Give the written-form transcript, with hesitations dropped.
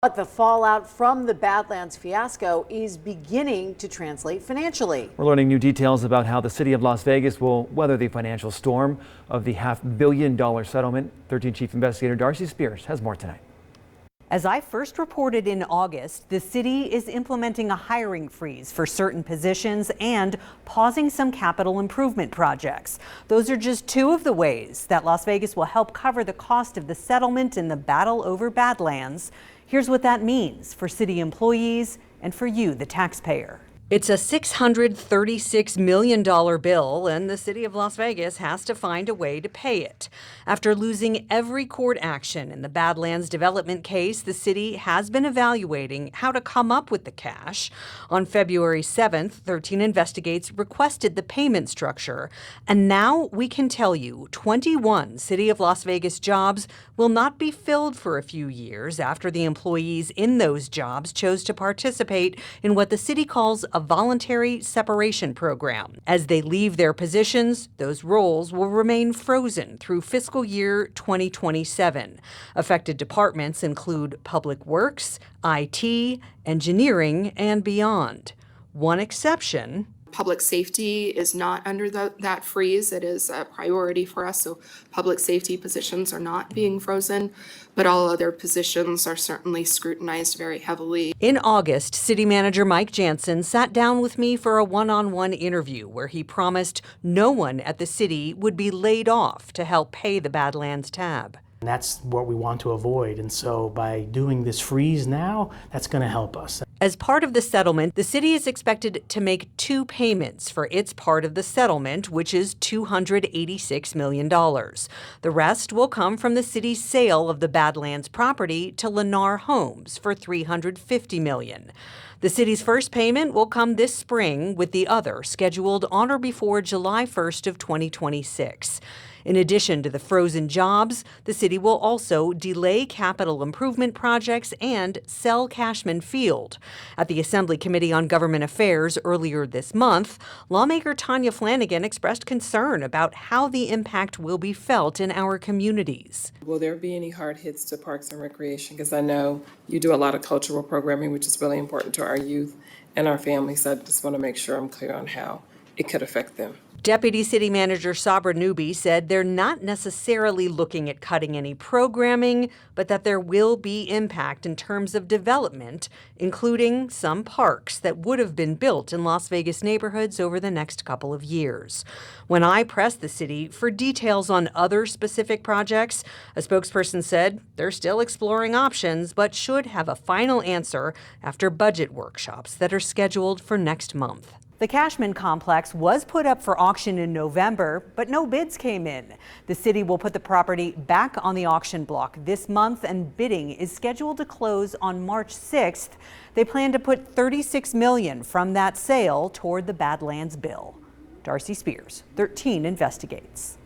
But the fallout from the Badlands fiasco is beginning to translate financially. We're learning new details about how the city of Las Vegas will weather the financial storm of the $500 million settlement. 13 Chief Investigator Darcy Spears has more tonight. As I first reported in August, the city is implementing a hiring freeze for certain positions and pausing some capital improvement projects. Those are just two of the ways that Las Vegas will help cover the cost of the settlement in the battle over Badlands. Here's what that means for city employees and for you, the taxpayer. It's a $636 million bill, and the city of Las Vegas has to find a way to pay it. After losing every court action in the Badlands development case, the city has been evaluating how to come up with the cash. On February 7th, 13 Investigates requested the payment structure, and now we can tell you 21 City of Las Vegas jobs will not be filled for a few years after the employees in those jobs chose to participate in what the city calls a voluntary separation program. As they leave their positions, those roles will remain frozen through fiscal year 2027. Affected departments include Public Works, IT, engineering, and beyond. One exception: public safety is not under that freeze. It is a priority for us, so public safety positions are not being frozen, but all other positions are certainly scrutinized very heavily. In August, City Manager Mike Jansen sat down with me for a one-on-one interview where he promised no one at the city would be laid off to help pay the Badlands tab. And that's what we want to avoid, and so by doing this freeze now, that's going to help us. As part of the settlement, the city is expected to make two payments for its part of the settlement, which is $286 million. The rest will come from the city's sale of the Badlands property to Lennar Homes for $350 million. The city's first payment will come this spring, with the other scheduled on or before July 1st of 2026. In addition to the frozen jobs, the city will also delay capital improvement projects and sell Cashman Field. At the Assembly Committee on Government Affairs earlier this month, lawmaker Tanya Flanagan expressed concern about how the impact will be felt in our communities. Will there be any hard hits to Parks and Recreation? Because I know you do a lot of cultural programming, which is really important to our youth and our families. So I just want to make sure I'm clear on how it could affect them. Deputy City Manager Sabra Newby said they're not necessarily looking at cutting any programming, but that there will be impact in terms of development, including some parks that would have been built in Las Vegas neighborhoods over the next couple of years. When I pressed the city for details on other specific projects, a spokesperson said they're still exploring options, but should have a final answer after budget workshops that are scheduled for next month. The Cashman complex was put up for auction in November, but no bids came in. The city will put the property back on the auction block this month, and bidding is scheduled to close on March 6th. They plan to put $36 million from that sale toward the Badlands bill. Darcy Spears, 13 Investigates.